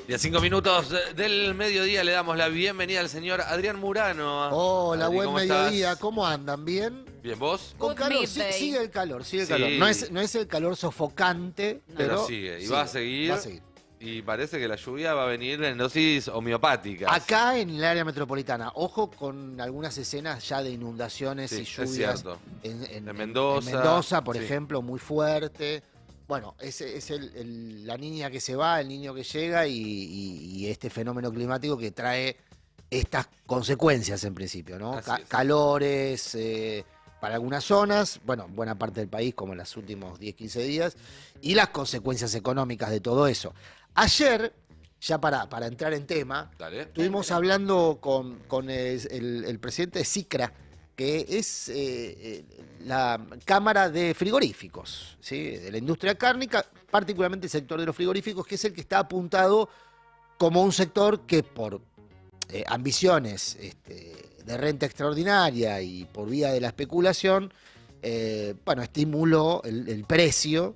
Y a 5 minutos del mediodía le damos la bienvenida al señor Adrián Murano. Hola, Adri, buen ¿cómo mediodía. estás? ¿Cómo andan? ¿Bien? Bien, ¿vos? Con Good calor, midday. sigue el calor, sigue el Sí. calor. No es el calor sofocante, No. pero sigue. Y va a seguir. Va a seguir. Y parece que la lluvia va a venir en dosis homeopáticas. Acá en el área metropolitana, ojo con algunas escenas ya de inundaciones Sí, y es lluvias. cierto. En Mendoza. En Mendoza, por Sí. ejemplo, muy fuerte. Bueno, es la niña que se va, el niño que llega y este fenómeno climático que trae estas consecuencias en principio, ¿no? Así es. Calores para algunas zonas, bueno, buena parte del país, como en los últimos 10, 15 días, y las consecuencias económicas de todo eso. Ayer, ya para entrar en tema, Dale. estuvimos hablando con el presidente de SICRA, que es la Cámara de Frigoríficos, ¿sí? De la industria cárnica, particularmente el sector de los frigoríficos, que es el que está apuntado como un sector que por ambiciones de renta extraordinaria y por vía de la especulación, bueno, estimuló el precio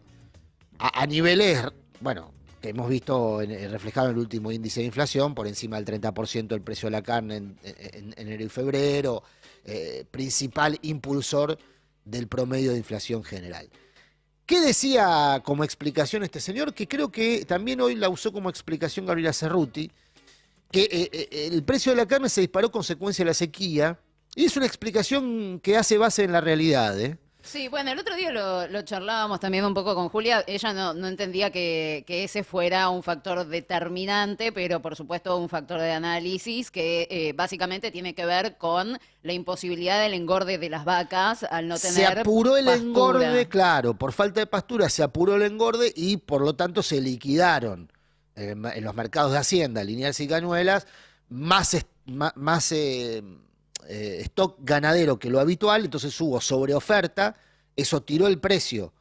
a niveles, bueno, que hemos visto reflejado en el último índice de inflación, por encima del 30% del precio de la carne en enero y febrero, principal impulsor del promedio de inflación general. ¿Qué decía como explicación este señor? Que creo que también hoy la usó como explicación Gabriela Cerruti, que el precio de la carne se disparó consecuencia de la sequía, y es una explicación que hace base en la realidad, ¿eh? Sí, bueno, el otro día lo charlábamos también un poco con Julia. Ella no entendía que ese fuera un factor determinante, pero por supuesto un factor de análisis que básicamente tiene que ver con la imposibilidad del engorde de las vacas al no tener Se apuró el pastura. engorde, claro, por falta de pastura se apuró el engorde y por lo tanto se liquidaron en los mercados de Hacienda, Liniers y Cañuelas, más stock ganadero que lo habitual, entonces hubo sobreoferta, eso tiró el precio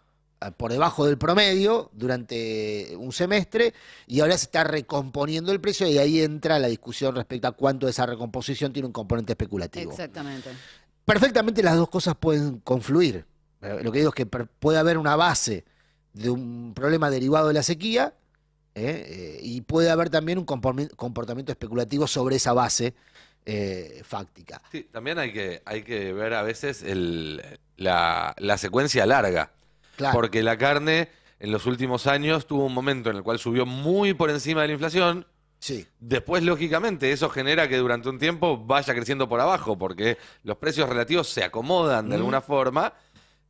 por debajo del promedio durante un semestre y ahora se está recomponiendo el precio y ahí entra la discusión respecto a cuánto de esa recomposición tiene un componente especulativo. Exactamente. Perfectamente las dos cosas pueden confluir. Lo que digo es que puede haber una base de un problema derivado de la sequía y puede haber también un comportamiento especulativo sobre esa base fáctica. Sí, también hay que ver a veces la secuencia larga. Claro. Porque la carne en los últimos años tuvo un momento en el cual subió muy por encima de la inflación. Sí. Después, lógicamente, eso genera que durante un tiempo vaya creciendo por abajo, porque los precios relativos se acomodan de alguna forma,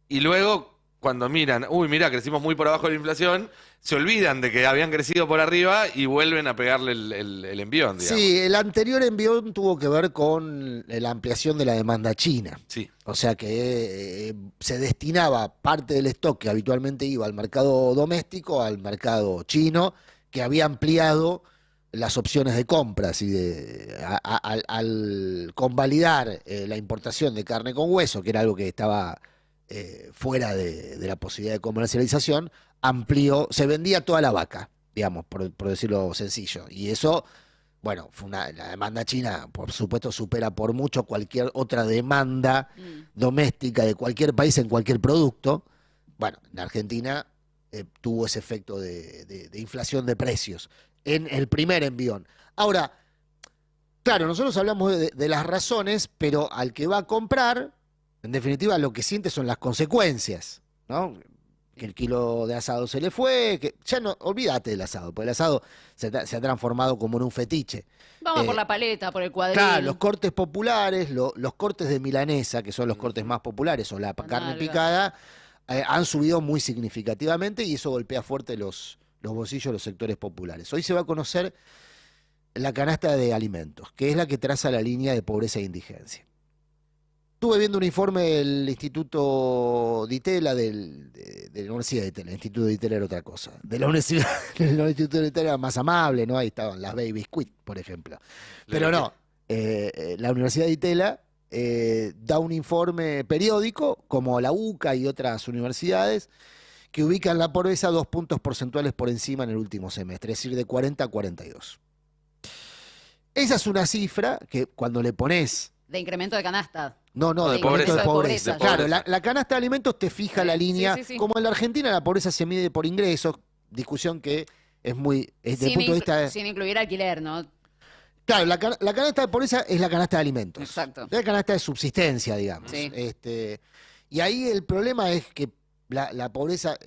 y luego, cuando miran, uy, mira, crecimos muy por abajo de la inflación, se olvidan de que habían crecido por arriba y vuelven a pegarle el envión, digamos. Sí, el anterior envión tuvo que ver con la ampliación de la demanda china. Sí. O sea que se destinaba parte del stock que habitualmente iba al mercado doméstico al mercado chino, que había ampliado las opciones de compras y al convalidar la importación de carne con hueso, que era algo que estaba fuera de la posibilidad de comercialización, amplió, se vendía toda la vaca, digamos, por decirlo sencillo. Y eso, bueno, la demanda china, por supuesto, supera por mucho cualquier otra demanda doméstica de cualquier país en cualquier producto. Bueno, en Argentina tuvo ese efecto de inflación de precios en el primer envión. Ahora, claro, nosotros hablamos de las razones, pero al que va a comprar, en definitiva, lo que siente son las consecuencias, ¿no? Que el kilo de asado se le fue, que ya no, olvídate del asado, porque el asado se ha transformado como en un fetiche. Vamos por la paleta, por el cuadril. Claro, los cortes populares, los cortes de milanesa, que son los cortes más populares, o la carne nalga. picada, han subido muy significativamente y eso golpea fuerte los bolsillos de los sectores populares. Hoy se va a conocer la canasta de alimentos, que es la que traza la línea de pobreza e indigencia. Estuve viendo un informe del Instituto de Itela, de la Universidad de Itela. El Instituto de Itela era otra cosa. De la Universidad, el Instituto de Itela era más amable, ¿no? Ahí estaban las Baby Squid, por ejemplo. Pero no, la Universidad de Itela da un informe periódico, como la UCA y otras universidades, que ubican la pobreza 2 puntos porcentuales por encima en el último semestre, es decir, de 40 a 42. Esa es una cifra que cuando le pones... De incremento de canasta. No, De de pobreza. de pobreza. De Claro, pobreza. la canasta de alimentos te fija Sí, la línea. sí. Como en la Argentina la pobreza se mide por ingresos, discusión que desde el punto de vista... Sin incluir alquiler, ¿no? Claro, la canasta de pobreza es la canasta de alimentos. Exacto. Es la canasta de subsistencia, digamos. Sí. Y ahí el problema es que la pobreza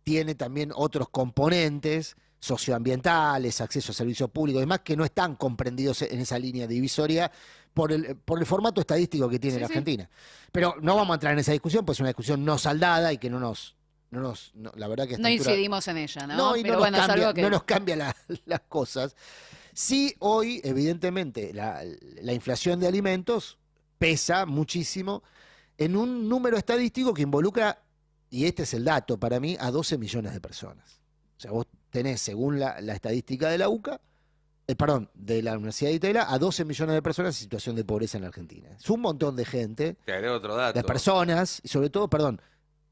tiene también otros componentes socioambientales, acceso a servicios públicos y demás, que no están comprendidos en esa línea divisoria por el formato estadístico que tiene Sí, la sí. Argentina. Pero no vamos a entrar en esa discusión, pues es una discusión no saldada y que no, la verdad que a esta No altura- incidimos en ella, ¿no? No, y Pero no, bueno, nos es cambia, algo que... no nos cambia las cosas. Sí, hoy, evidentemente, la inflación de alimentos pesa muchísimo en un número estadístico que involucra, y este es el dato para mí, a 12 millones de personas. O sea, vos tenés, según la estadística de la UCA, perdón, de la Universidad de Itela, a 12 millones de personas en situación de pobreza en la Argentina. Es un montón de gente, Te agrego otro dato. de personas, y sobre todo, perdón,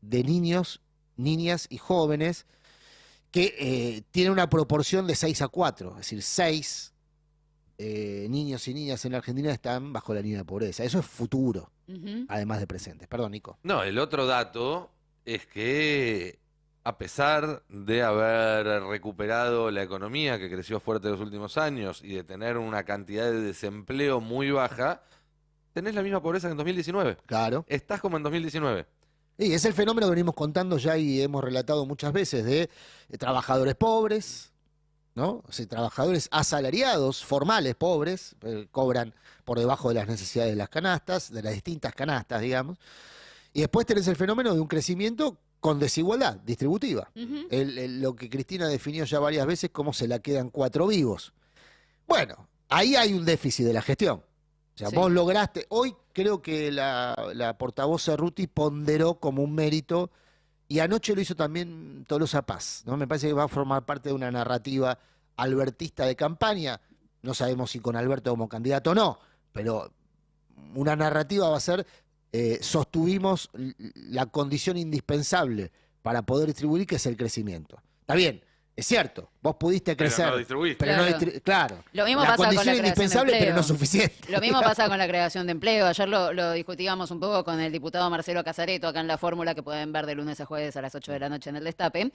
de niños, niñas y jóvenes que tienen una proporción de 6 a 4, es decir, 6 niños y niñas en la Argentina están bajo la línea de pobreza. Eso es futuro, Ujú. además de presente. Perdón, Nico. No, el otro dato es que a pesar de haber recuperado la economía que creció fuerte en los últimos años y de tener una cantidad de desempleo muy baja, tenés la misma pobreza que en 2019. Claro. Estás como en 2019. Y es el fenómeno que venimos contando ya y hemos relatado muchas veces de trabajadores pobres, ¿no? O sea, trabajadores asalariados, formales, pobres, cobran por debajo de las necesidades de las canastas, de las distintas canastas, digamos. Y después tenés el fenómeno de un crecimiento con desigualdad distributiva. Ujú. Lo que Cristina definió ya varias veces como se la quedan 4 vivos. Bueno, ahí hay un déficit de la gestión. O sea, Sí. vos lograste, hoy creo que la portavoz Cerruti ponderó como un mérito, y anoche lo hizo también Tolosa Paz, ¿no? Me parece que va a formar parte de una narrativa albertista de campaña. No sabemos si con Alberto como candidato o no, pero una narrativa va a ser, sostuvimos la condición indispensable para poder distribuir, que es el crecimiento. Está bien, es cierto, vos pudiste Pero crecer, no distribuiste. pero no Claro. claro. Lo mismo La pasa con la condición creación de indispensable, pero empleo. no suficiente. Lo mismo pasa con la creación de empleo. Ayer lo discutíamos un poco con el diputado Marcelo Casareto, acá en la fórmula que pueden ver de lunes a jueves a las 8 de la noche en el Destape.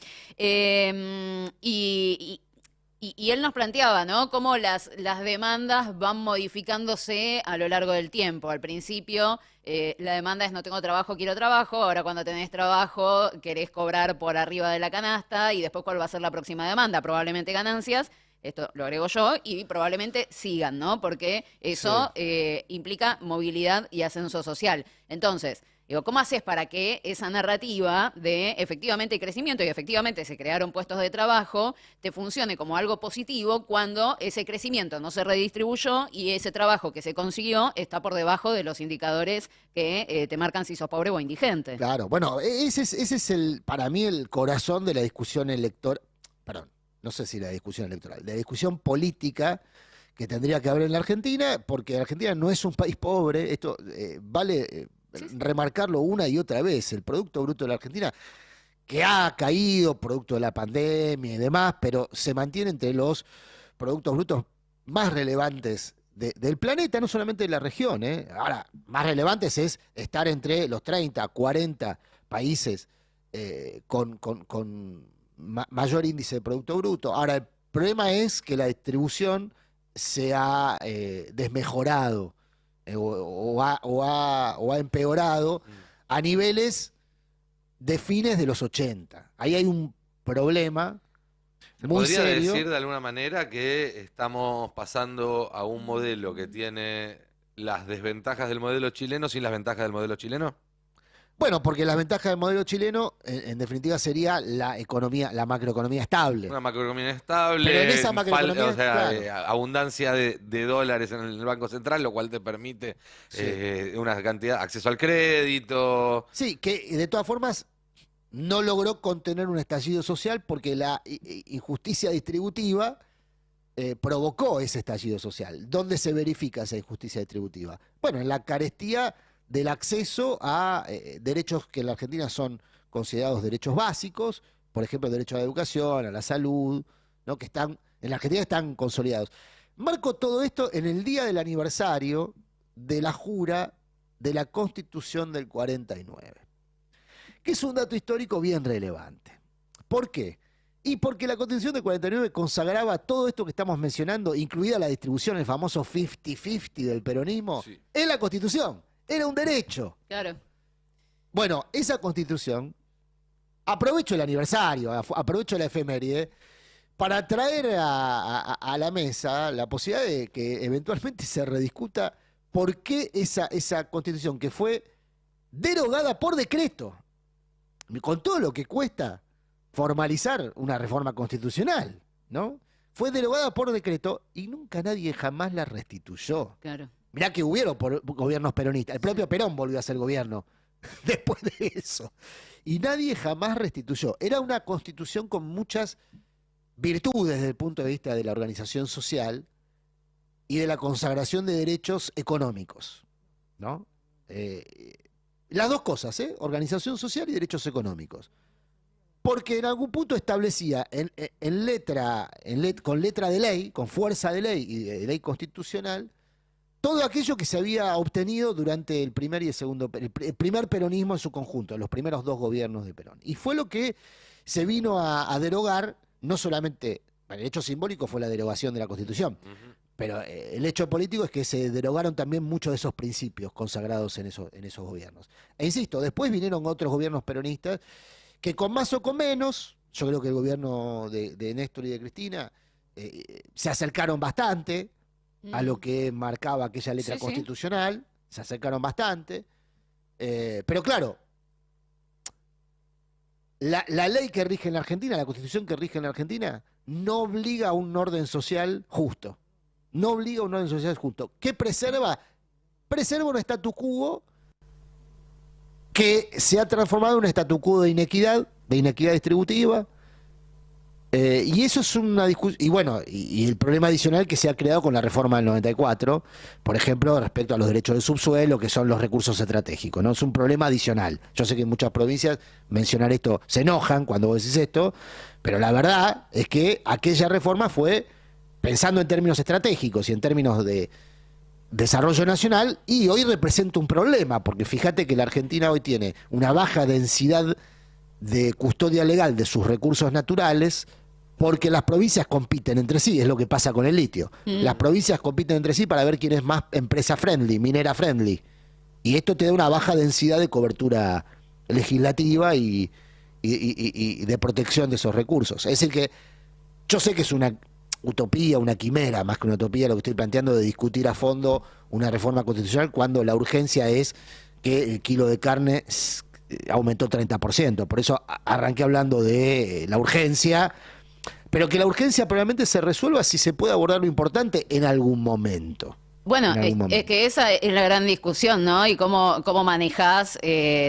Y él nos planteaba, ¿no? Cómo las demandas van modificándose a lo largo del tiempo. Al principio, la demanda es no tengo trabajo, quiero trabajo. Ahora cuando tenés trabajo, querés cobrar por arriba de la canasta. Y después, ¿cuál va a ser la próxima demanda? Probablemente ganancias. Esto lo agrego yo, y probablemente sigan, ¿no? Porque eso implica movilidad y ascenso social. Entonces, digo, ¿cómo haces para que esa narrativa de efectivamente crecimiento y efectivamente se crearon puestos de trabajo te funcione como algo positivo cuando ese crecimiento no se redistribuyó y ese trabajo que se consiguió está por debajo de los indicadores que te marcan si sos pobre o indigente? Claro, bueno, ese es para mí el corazón de la discusión electoral, perdón, no sé si la discusión electoral, de la discusión política que tendría que haber en la Argentina, porque la Argentina no es un país pobre, esto vale remarcarlo una y otra vez, el Producto Bruto de la Argentina, que ha caído producto de la pandemia y demás, pero se mantiene entre los productos brutos más relevantes del planeta, no solamente de la región. Ahora, más relevantes es estar entre los 30, 40 países con mayor índice de Producto Bruto. Ahora, el problema es que la distribución se ha desmejorado o ha empeorado a niveles de fines de los 80. Ahí hay un problema ¿Se muy podría serio. decir de alguna manera que estamos pasando a un modelo que tiene las desventajas del modelo chileno sin las ventajas del modelo chileno? Bueno, porque la ventaja del modelo chileno, en definitiva, sería la economía, la macroeconomía estable. Una macroeconomía estable, Pero en esa macroeconomía, o sea, claro. Abundancia de dólares en el Banco Central, lo cual te permite Sí. una cantidad, acceso al crédito. Sí, que de todas formas no logró contener un estallido social porque la injusticia distributiva provocó ese estallido social. ¿Dónde se verifica esa injusticia distributiva? Bueno, en la carestía del acceso a derechos que en la Argentina son considerados derechos básicos, por ejemplo, el derecho a la educación, a la salud, ¿no? Que están, en la Argentina están consolidados. Marco todo esto en el día del aniversario de la jura de la Constitución del 49, que es un dato histórico bien relevante. ¿Por qué? Y porque la Constitución del 49 consagraba todo esto que estamos mencionando, incluida la distribución, el famoso 50-50 del peronismo, Sí. en la Constitución. Era un derecho. Claro. Bueno, esa Constitución, aprovecho el aniversario, aprovecho la efeméride, para traer a la mesa la posibilidad de que eventualmente se rediscuta por qué esa Constitución que fue derogada por decreto, con todo lo que cuesta formalizar una reforma constitucional, ¿no? Fue derogada por decreto y nunca nadie jamás la restituyó. Claro. Mirá que hubieron gobiernos peronistas. El propio Perón volvió a ser gobierno después de eso. Y nadie jamás restituyó. Era una constitución con muchas virtudes desde el punto de vista de la organización social y de la consagración de derechos económicos, ¿no? Las dos cosas, ¿eh? Organización social y derechos económicos. Porque en algún punto establecía con letra de ley, con fuerza de ley y de ley constitucional, todo aquello que se había obtenido durante el primer y el primer peronismo en su conjunto, los primeros 2 gobiernos de Perón. Y fue lo que se vino a derogar, no solamente, el hecho simbólico fue la derogación de la Constitución, pero el hecho político es que se derogaron también muchos de esos principios consagrados en esos gobiernos. E insisto, después vinieron otros gobiernos peronistas que con más o con menos, yo creo que el gobierno de Néstor y de Cristina se acercaron bastante a lo que marcaba aquella letra Sí, sí. constitucional, se acercaron bastante, pero claro, la ley que rige en la Argentina, la Constitución que rige en la Argentina, no obliga a un orden social justo, no obliga a un orden social justo. ¿Qué preserva? Preserva un statu quo que se ha transformado en un statu quo de inequidad distributiva, y eso es una discusión, y bueno, y el problema adicional que se ha creado con la reforma del 94, por ejemplo, respecto a los derechos del subsuelo, que son los recursos estratégicos, ¿no? Es un problema adicional. Yo sé que en muchas provincias mencionar esto se enojan cuando vos decís esto, pero la verdad es que aquella reforma fue pensando en términos estratégicos y en términos de desarrollo nacional, y hoy representa un problema, porque fíjate que la Argentina hoy tiene una baja densidad de custodia legal de sus recursos naturales, porque las provincias compiten entre sí, es lo que pasa con el litio. Las provincias compiten entre sí para ver quién es más empresa friendly, minera friendly. Y esto te da una baja densidad de cobertura legislativa y de protección de esos recursos. Es decir que yo sé que es una utopía, una quimera, más que una utopía, lo que estoy planteando de discutir a fondo una reforma constitucional cuando la urgencia es que el kilo de carne aumentó 30%. Por eso arranqué hablando de la urgencia, pero que la urgencia probablemente se resuelva si se puede abordar lo importante en algún momento. Bueno, es que esa es la gran discusión, ¿no? Y cómo manejás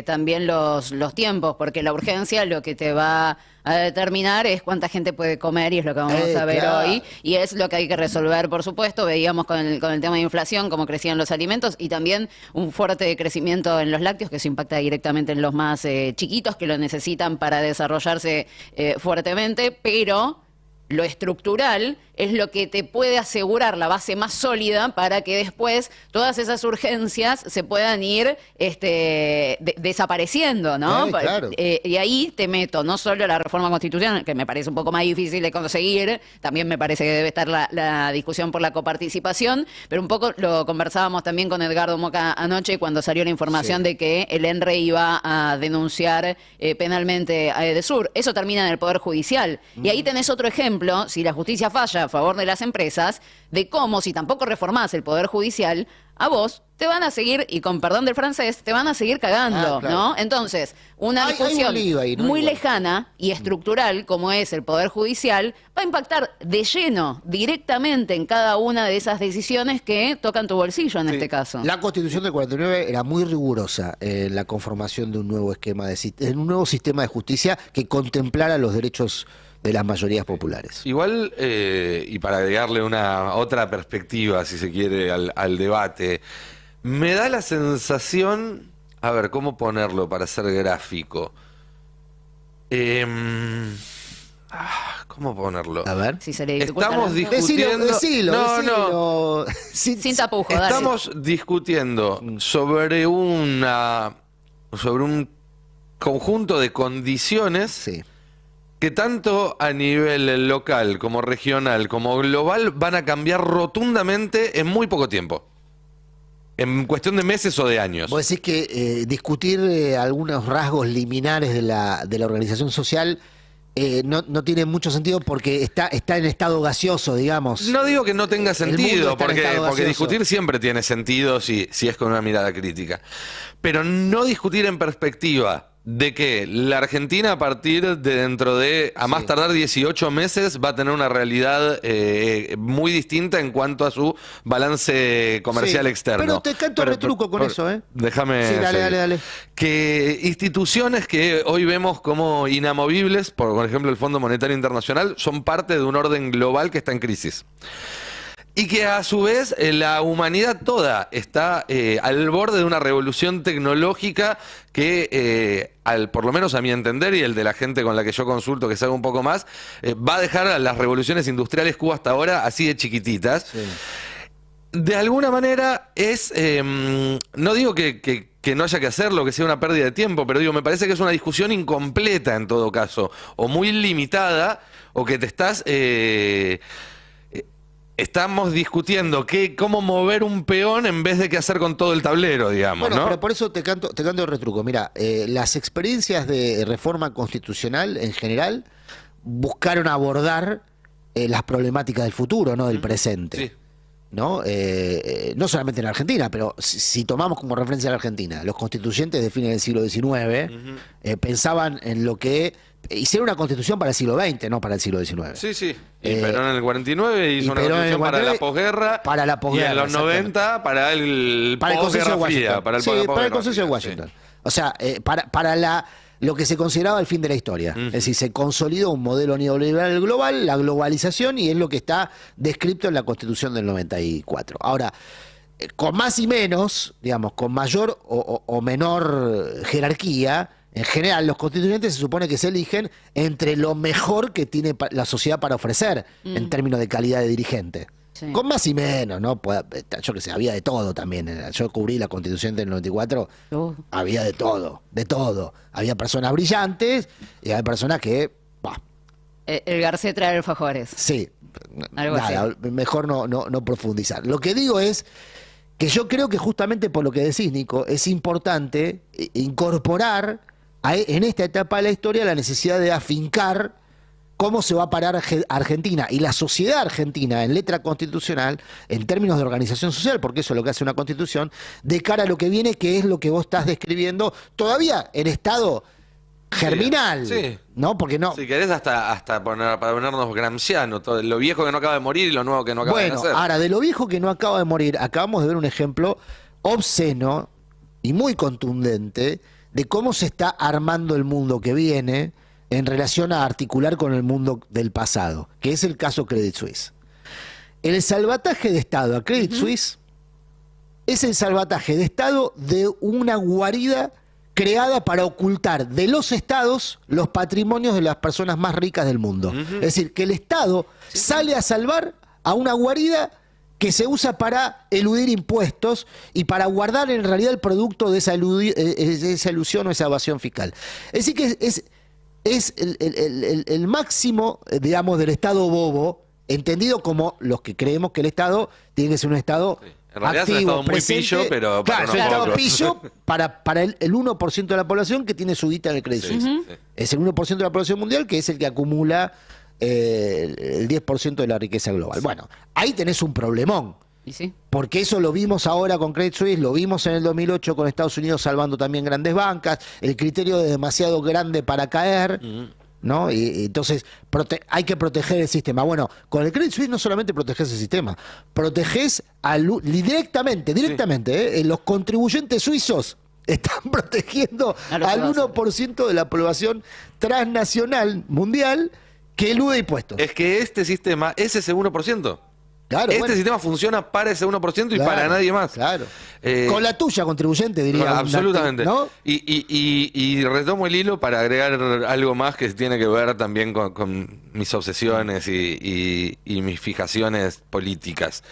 también los tiempos, porque la urgencia lo que te va a determinar es cuánta gente puede comer, y es lo que vamos a ver claro. hoy, y es lo que hay que resolver, por supuesto. Veíamos con el tema de inflación cómo crecían los alimentos, y también un fuerte crecimiento en los lácteos, que eso impacta directamente en los más chiquitos, que lo necesitan para desarrollarse fuertemente, pero lo estructural es lo que te puede asegurar la base más sólida para que después todas esas urgencias se puedan ir desapareciendo, ¿no? Claro. Y ahí te meto no solo la reforma constitucional, que me parece un poco más difícil de conseguir, también me parece que debe estar la discusión por la coparticipación, pero un poco lo conversábamos también con Edgardo Moca anoche cuando salió la información de que el ENRE iba a denunciar penalmente a Edesur. Eso termina en el Poder Judicial. Y ahí tenés otro ejemplo, si la justicia falla a favor de las empresas, de cómo, si tampoco reformás el Poder Judicial, a vos te van a seguir, y con perdón del francés, te van a seguir cagando, claro. ¿no? Entonces, una Hay discusión un lío ahí, ¿no? muy Igual. lejana y estructural, como es el Poder Judicial, va a impactar de lleno, directamente, en cada una de esas decisiones que tocan tu bolsillo en este caso. La Constitución del 49 era muy rigurosa en la conformación de un nuevo un nuevo sistema de justicia que contemplara los derechos de las mayorías populares. Igual, y para agregarle una otra perspectiva, si se quiere, al debate, me da la sensación, a ver, ¿cómo ponerlo para ser gráfico? ¿Cómo ponerlo? A ver. Si se le dificulta Estamos la- discutiendo... Decilo. No. Sin tapujo, dale. Estamos discutiendo sobre un conjunto de condiciones Sí. que tanto a nivel local como regional como global van a cambiar rotundamente en muy poco tiempo. En cuestión de meses o de años. Vos decís que discutir algunos rasgos liminares de la organización social no tiene mucho sentido porque está en estado gaseoso, digamos. No digo que no tenga El mundo sentido, está en estado porque gaseoso. discutir siempre tiene sentido si es con una mirada crítica. Pero no discutir en perspectiva de que la Argentina a partir de dentro de, a más Sí. tardar 18 meses, va a tener una realidad muy distinta en cuanto a su balance comercial Sí, externo. pero te canto retruco con eso, ¿eh? Déjame Sí, dale, seguir. dale. Que instituciones que hoy vemos como inamovibles, por ejemplo el Fondo Monetario Internacional, son parte de un orden global que está en crisis. Y que a su vez la humanidad toda está al borde de una revolución tecnológica que, por lo menos a mi entender y el de la gente con la que yo consulto que sabe un poco más, va a dejar a las revoluciones industriales que hubo hasta ahora así de chiquititas. Sí. De alguna manera es, no digo que no haya que hacerlo, que sea una pérdida de tiempo, pero digo, me parece que es una discusión incompleta en todo caso, o muy limitada, o que te estamos discutiendo cómo mover un peón en vez de qué hacer con todo el tablero, digamos, Bueno, ¿no? pero por eso te canto el retruco. Mira, las experiencias de reforma constitucional en general buscaron abordar las problemáticas del futuro, no del presente. Sí. ¿No? No solamente en Argentina, pero si tomamos como referencia a la Argentina, los constituyentes de fines del siglo XIX pensaban en lo que hicieron una constitución para el siglo XX, no para el siglo XIX. Sí, sí. Y Eh, Perón en el 49 hizo y una Perón en el constitución para la 49 posguerra. para la Y en posguerra, los exactamente. 90 para el Para el consenso de posguerra fría. Washington. Para el Sí, para el posguerra consenso de fría, Washington. sí. O sea, para lo que se consideraba el fin de la historia. Es decir, se consolidó un modelo neoliberal global, la globalización, y es lo que está descrito en la Constitución del 94. Ahora, con más y menos, digamos, con mayor o menor jerarquía, en general los constituyentes se supone que se eligen entre lo mejor que tiene la sociedad para ofrecer en términos de calidad de dirigente. Sí. Con más y menos, ¿no? Yo que sé, había de todo también. Yo cubrí la Constitución del 94, había de todo, de todo. Había personas brillantes y había personas que, bah, El Garcés trae alfajores. sí, Algo nada, mejor no profundizar. Lo que digo es que yo creo que justamente por lo que decís, Nico, es importante incorporar en esta etapa de la historia la necesidad de afincar cómo se va a parar Argentina y la sociedad argentina en letra constitucional, en términos de organización social, porque eso es lo que hace una constitución, de cara a lo que viene, que es lo que vos estás describiendo, todavía en estado germinal, Sí. ¿no? Porque no... Si querés para ponernos gramsciano, todo, lo viejo que no acaba de morir y lo nuevo que no acaba de Bueno, nacer. ahora, de lo viejo que no acaba de morir, acabamos de ver un ejemplo obsceno y muy contundente de cómo se está armando el mundo que viene en relación a articular con el mundo del pasado, que es el caso Credit Suisse. El salvataje de Estado a Credit Suisse es el salvataje de Estado de una guarida creada para ocultar de los estados los patrimonios de las personas más ricas del mundo. Es decir, que el Estado sale a salvar a una guarida que se usa para eludir impuestos y para guardar en realidad el producto de esa ilusión o esa evasión fiscal. Es decir, que es el máximo, digamos, del Estado bobo, entendido como los que creemos que el Estado tiene que ser un Estado En realidad activo, es un Estado muy presente. pillo, pero para claro, es un unos Estado pocos. pillo para el 1% de la población que tiene su guita en el Credit Sí, Suisse. sí. Es el 1% de la población mundial que es el que acumula el 10% de la riqueza global. Bueno, ahí tenés un problemón. ¿Y sí? Porque eso lo vimos ahora con Credit Suisse, lo vimos en el 2008 con Estados Unidos salvando también grandes bancas, el criterio de demasiado grande para caer, ¿no? Y entonces hay que proteger el sistema. Bueno, con el Credit Suisse no solamente proteges el sistema, proteges directamente, los contribuyentes suizos están protegiendo A los al ciudadanos. 1% de la población transnacional mundial que elude impuestos. Es que este sistema es ese 1%. Claro, Este bueno. sistema funciona para ese 1% y Claro, para nadie más. Claro. Eh, Con la tuya, contribuyente, diría. un Absolutamente. ¿no? Y retomo el hilo para agregar algo más que tiene que ver también con mis obsesiones y mis fijaciones políticas.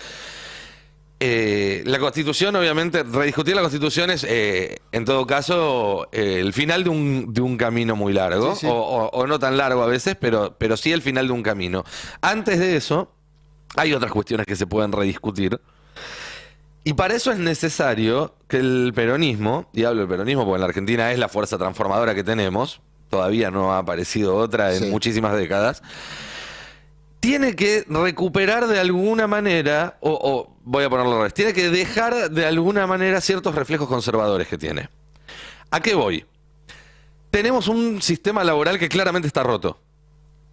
La Constitución, obviamente, rediscutir la Constitución es, en todo caso, el final de un camino muy largo, Sí, sí. o no tan largo a veces, pero sí el final de un camino. Antes de eso, hay otras cuestiones que se pueden rediscutir. Y para eso es necesario que el peronismo, y hablo del peronismo porque en la Argentina es la fuerza transformadora que tenemos, todavía no ha aparecido otra en Sí. muchísimas décadas, tiene que recuperar de alguna manera, o voy a ponerlo al revés, tiene que dejar de alguna manera ciertos reflejos conservadores que tiene. ¿A qué voy? Tenemos un sistema laboral que claramente está roto.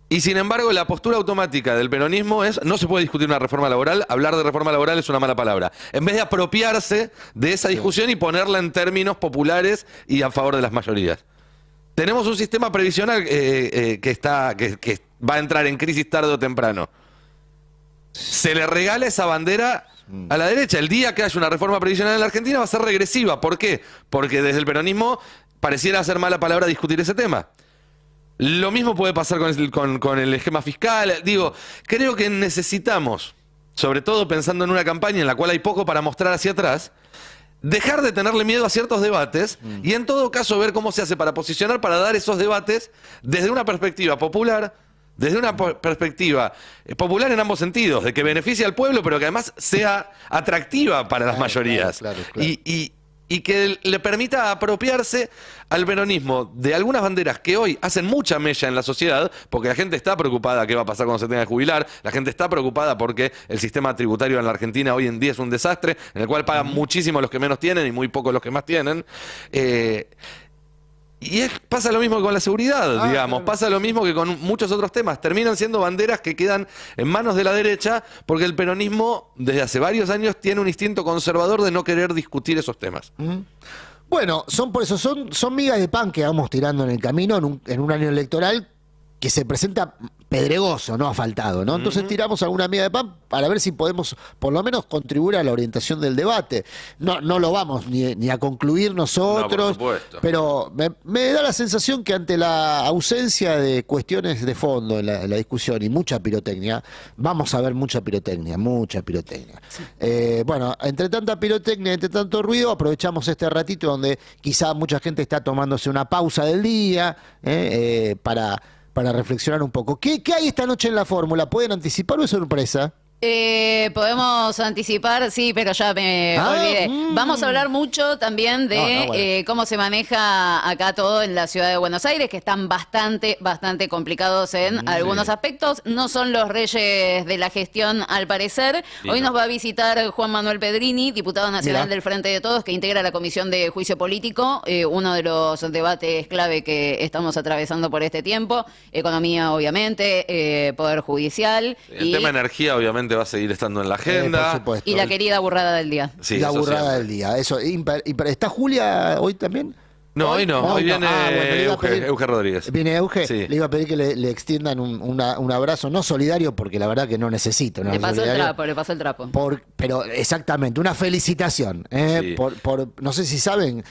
Y sin embargo, la postura automática del peronismo es, no se puede discutir una reforma laboral, hablar de reforma laboral es una mala palabra. En vez de apropiarse de esa discusión y ponerla en términos populares y a favor de las mayorías. Tenemos un sistema previsional que va a entrar en crisis tarde o temprano. Se le regala esa bandera a la derecha. El día que haya una reforma previsional en la Argentina va a ser regresiva. ¿Por qué? Porque desde el peronismo pareciera ser mala palabra discutir ese tema. Lo mismo puede pasar con el esquema fiscal. Digo, creo que necesitamos, sobre todo pensando en una campaña en la cual hay poco para mostrar hacia atrás, dejar de tenerle miedo a ciertos debates y en todo caso ver cómo se hace para posicionar, para dar esos debates desde una perspectiva popular, desde una perspectiva popular en ambos sentidos, de que beneficie al pueblo, pero que además sea atractiva para las mayorías. claro. Y que le permita apropiarse al peronismo de algunas banderas que hoy hacen mucha mella en la sociedad, porque la gente está preocupada qué va a pasar cuando se tenga que jubilar, la gente está preocupada porque el sistema tributario en la Argentina hoy en día es un desastre, en el cual pagan muchísimo los que menos tienen y muy pocos los que más tienen. Pasa lo mismo que con la seguridad, digamos, pasa lo mismo que con muchos otros temas. Terminan siendo banderas que quedan en manos de la derecha porque el peronismo desde hace varios años tiene un instinto conservador de no querer discutir esos temas. Bueno, son migas de pan que vamos tirando en el camino en un año electoral que se presenta pedregoso, no asfaltado, ¿no? Entonces tiramos alguna miga de pan para ver si podemos por lo menos contribuir a la orientación del debate. No lo vamos ni a concluir nosotros, No, por supuesto. pero me da la sensación que ante la ausencia de cuestiones de fondo en la discusión y mucha pirotecnia, vamos a ver mucha pirotecnia. Bueno, entre tanta pirotecnia, entre tanto ruido, aprovechamos este ratito donde quizá mucha gente está tomándose una pausa del día para reflexionar un poco. ¿Qué hay esta noche en la fórmula? ¿Pueden anticipar o es sorpresa? Podemos anticipar, sí, pero ya me olvidé. Vamos a hablar mucho también de bueno. cómo se maneja acá todo en la ciudad de Buenos Aires, que están bastante complicados en algunos aspectos. No son los reyes de la gestión, al parecer. Sí, Hoy no. nos va a visitar Juan Manuel Pedrini, diputado nacional Mirá. del Frente de Todos, que integra la Comisión de Juicio Político, uno de los debates clave que estamos atravesando por este tiempo. Economía, obviamente, Poder Judicial. El tema energía obviamente va a seguir estando en la agenda. Por supuesto. Y la querida burrada del día. Sí, la eso burrada siempre. del día. Eso, ¿Está Julia hoy también? No, hoy no. Hoy viene bueno, le iba a pedir- Euge Rodríguez. ¿Viene Euge? Sí. Le iba a pedir que le extiendan un abrazo, no solidario, porque la verdad que no necesito. Le pasó el trapo. Pero exactamente, una felicitación. Sí. No sé si saben,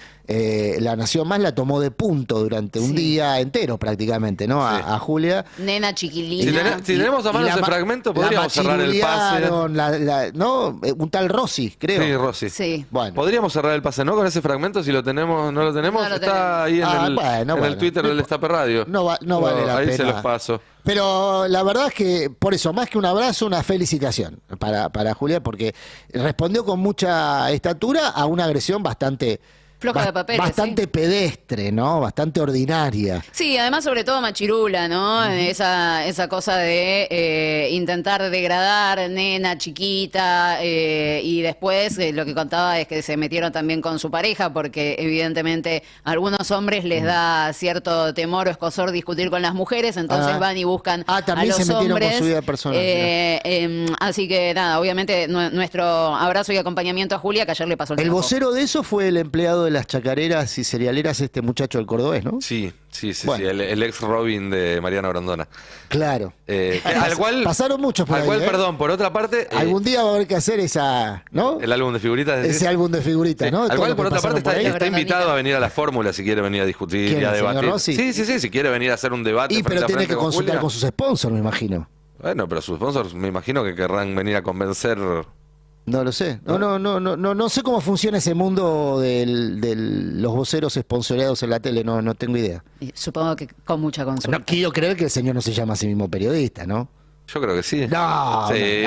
La Nación Más la tomó de punto durante un Sí. día entero prácticamente, ¿no? Sí. A Julia. Nena Si, chiquilina. si tenemos a mano Y la ese ma- fragmento, la podríamos cerrar el pase. machirulearon, ¿no? Un tal Rossi, creo. Sí, Rossi. Sí. Bueno. Podríamos cerrar el pase, ¿no? Con ese fragmento, si lo tenemos, no lo tenemos. No lo Está ahí en, tenemos. el Twitter del Destape Radio. No vale la ahí pena. se los paso. Pero la verdad es que, por eso, más que un abrazo, una felicitación para Julia, porque respondió con mucha estatura a una agresión bastante Floja de papeles, bastante pedestre, ¿no? Bastante ordinaria. Sí, además sobre todo machirula, ¿no? Esa cosa de intentar degradar nena chiquita y después lo que contaba es que se metieron también con su pareja porque evidentemente a algunos hombres les da cierto temor o escozor discutir con las mujeres, entonces van y buscan a también los se metieron hombres. con su vida personal. Así que nada, obviamente nuestro abrazo y acompañamiento a Julia, que ayer le pasó el El trabajo. vocero de eso fue el empleado de las chacareras y cerealeras, este muchacho del cordobés, ¿no? Sí, Bueno. el ex Robin de Mariana Grondona. Claro. Al cual, Pasaron muchos por al ahí, cual, ¿eh? perdón, por otra parte, Algún día va a haber que hacer ¿no? el álbum de figuritas. ¿decís? Ese álbum de figuritas, Sí. ¿no? Al Todo cual, lo que por otra parte, pasaron por ahí. está invitado a venir a la fórmula si quiere venir a discutir ¿Quién, y a el señor debatir. Rossi? Sí, si quiere venir a hacer un debate. Y pero frente a tiene frente que consultar Julia. con sus sponsors, me imagino. Bueno, pero sus sponsors me imagino que querrán venir a convencer No lo sé. No sé cómo funciona ese mundo de los voceros esponsoreados en la tele, no tengo idea. Y supongo que con mucha consulta. No quiero creer que el señor no se llama a sí mismo periodista, ¿no? Yo creo que sí. No, Sí,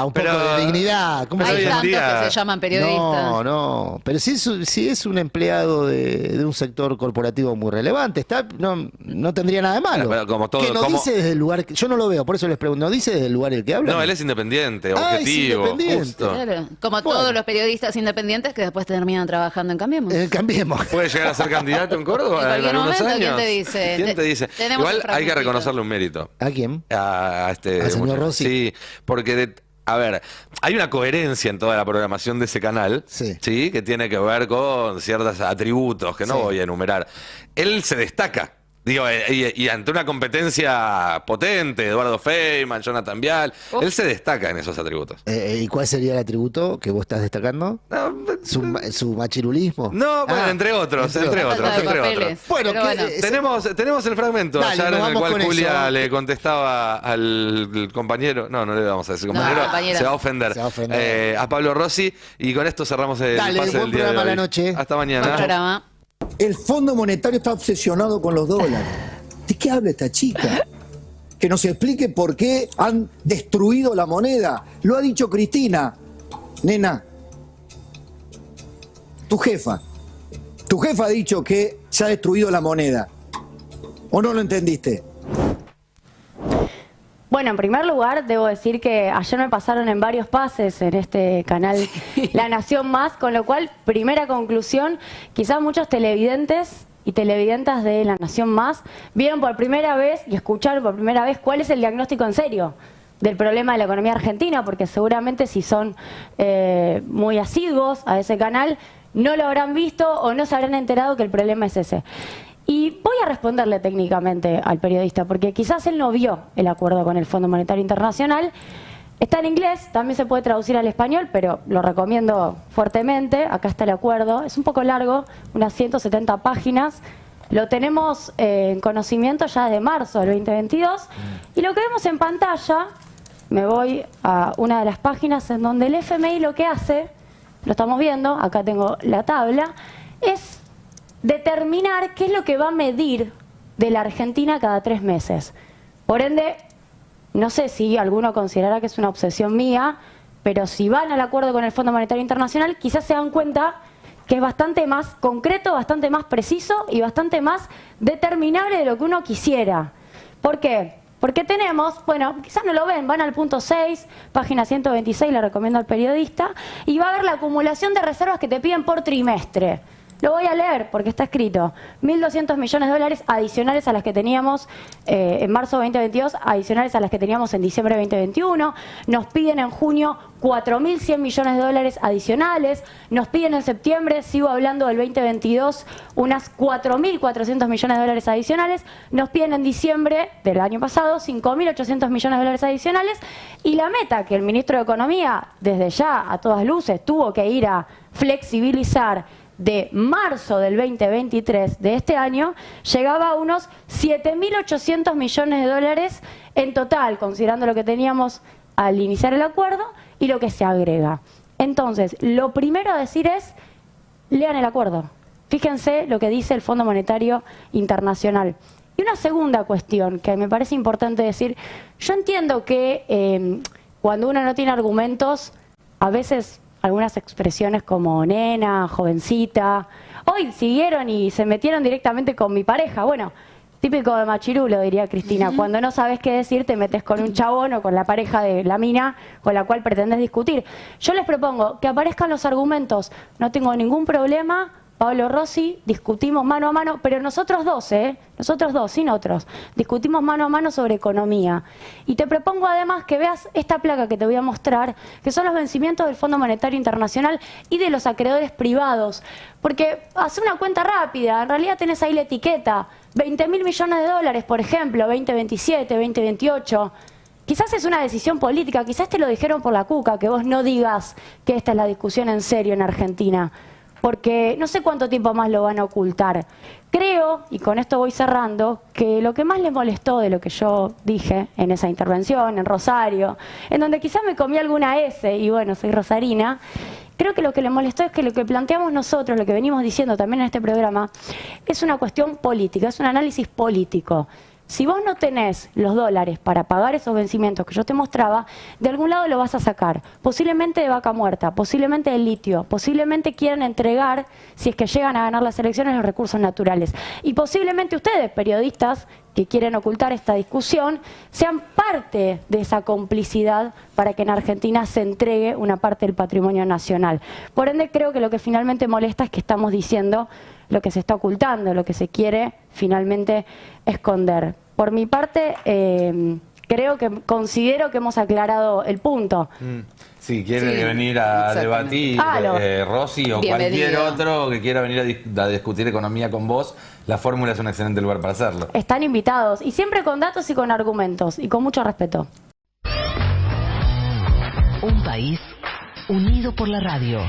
un poco de dignidad. ¿Cómo Hay hoy en tantos día- que se llaman periodistas. No. Pero si es un empleado de un sector corporativo muy relevante, no tendría nada de malo. Pero como todo- que no como- dice desde el lugar. Yo no lo veo, por eso les pregunto. ¿No dice desde el lugar el que habla? No, él es independiente, Ah, es objetivo, independiente. justo. Claro, como Bueno. todos los periodistas independientes que después terminan trabajando en Cambiemos. Cambiemos. ¿Puede llegar a ser candidato en Córdoba En cualquier algunos momento, ¿quién años? te dice? ¿Quién te dice? Tenemos Igual un hay que fragmentito. reconocerle un mérito. ¿A quién? A este ¿Al señor muchacho. Rossi? Sí, porque a ver, hay una coherencia en toda la programación de ese canal, Sí. que tiene que ver con ciertos atributos que no Sí. voy a enumerar. Él se destaca. Digo, y ante una competencia potente, Eduardo Feynman, Jonathan Vial, Uf. él se destaca en esos atributos. ¿Y cuál sería el atributo que vos estás destacando? No, ¿Su machirulismo? no, bueno, Ah, entre otros, entre entre Falta otros, de entre papeles. otros. Bueno, Pero que- bueno. Tenemos el fragmento Dale, ayer nos en el vamos cual con Julia eso. le contestaba al compañero, no le vamos a decir compañero, compañera. se va a ofender, Se va a ofender. a Pablo Rossi, y con esto cerramos el Dale, pase buen del día de programa a la hoy. noche. Hasta Buen mañana. programa. El Fondo Monetario está obsesionado con los dólares. ¿De qué habla esta chica? Que nos explique por qué han destruido la moneda. Lo ha dicho Cristina. Nena, tu jefa ha dicho que se ha destruido la moneda. ¿O no lo entendiste? Bueno, en primer lugar, debo decir que ayer me pasaron en varios pases en este canal La Nación Más, con lo cual, primera conclusión, quizás muchos televidentes y televidentas de La Nación Más vieron por primera vez y escucharon por primera vez cuál es el diagnóstico en serio del problema de la economía argentina, porque seguramente si son muy asiduos a ese canal, no lo habrán visto o no se habrán enterado que el problema es ese. Y voy a responderle técnicamente al periodista, porque quizás él no vio el acuerdo con el Fondo Monetario Internacional. Está en inglés, también se puede traducir al español, pero lo recomiendo fuertemente. Acá está el acuerdo, es un poco largo, unas 170 páginas. Lo tenemos en conocimiento ya desde marzo del 2022. Y lo que vemos en pantalla, me voy a una de las páginas en donde el FMI lo que hace, lo estamos viendo, acá tengo la tabla, es determinar qué es lo que va a medir de la Argentina cada 3 meses. Por ende, no sé si alguno considerará que es una obsesión mía, pero si van al acuerdo con el Fondo Monetario Internacional, quizás se dan cuenta que es bastante más concreto, bastante más preciso y bastante más determinable de lo que uno quisiera. ¿Por qué? Porque tenemos, bueno, quizás no lo ven, van al punto 6, página 126, le recomiendo al periodista, y va a ver la acumulación de reservas que te piden por trimestre. Lo voy a leer porque está escrito. 1.200 millones de dólares adicionales a las que teníamos en marzo 2022, adicionales a las que teníamos en diciembre 2021. Nos piden en junio 4.100 millones de dólares adicionales. Nos piden en septiembre, sigo hablando del 2022, unas 4.400 millones de dólares adicionales. Nos piden en diciembre del año pasado 5.800 millones de dólares adicionales. Y la meta que el ministro de Economía, desde ya a todas luces, tuvo que ir a flexibilizar de marzo del 2023 de este año, llegaba a unos 7.800 millones de dólares en total, considerando lo que teníamos al iniciar el acuerdo y lo que se agrega. Entonces, lo primero a decir es, lean el acuerdo. Fíjense lo que dice el Fondo Monetario Internacional. Y una segunda cuestión que me parece importante decir, yo entiendo que cuando uno no tiene argumentos, a veces algunas expresiones como nena, jovencita, hoy siguieron y se metieron directamente con mi pareja. Bueno, típico de machirulo, diría Cristina. Cuando no sabes qué decir, te metes con un chabón o con la pareja de la mina con la cual pretendes discutir. Yo les propongo que aparezcan los argumentos. No tengo ningún problema. Pablo Rossi, discutimos mano a mano, pero nosotros dos, sin otros, discutimos mano a mano sobre economía. Y te propongo además que veas esta placa que te voy a mostrar, que son los vencimientos del Fondo Monetario Internacional y de los acreedores privados. Porque hace una cuenta rápida, en realidad tenés ahí la etiqueta, 20.000 millones de dólares, por ejemplo, 2027, 2028. Quizás es una decisión política, quizás te lo dijeron por la cuca, que vos no digas que esta es la discusión en serio en Argentina. porque no sé cuánto tiempo más lo van a ocultar. Creo, y con esto voy cerrando, que lo que más les molestó de lo que yo dije en esa intervención, en Rosario, en donde quizás me comí alguna S, y bueno, soy rosarina, creo que lo que les molestó es que lo que planteamos nosotros, lo que venimos diciendo también en este programa, es una cuestión política, es un análisis político. Si vos no tenés los dólares para pagar esos vencimientos que yo te mostraba, de algún lado lo vas a sacar. Posiblemente de Vaca Muerta, posiblemente de litio, posiblemente quieran entregar, si es que llegan a ganar las elecciones, los recursos naturales. Y posiblemente ustedes, periodistas, que quieren ocultar esta discusión, sean parte de esa complicidad para que en Argentina se entregue una parte del patrimonio nacional. Por ende, creo que lo que finalmente molesta es que estamos diciendo lo que se está ocultando, lo que se quiere finalmente esconder. Por mi parte, considero que hemos aclarado el punto. Si quiere venir a debatir, Rosy o cualquier otro que quiera venir a discutir economía con vos, la fórmula es un excelente lugar para hacerlo. Están invitados, y siempre con datos y con argumentos, y con mucho respeto. Un país unido por la radio.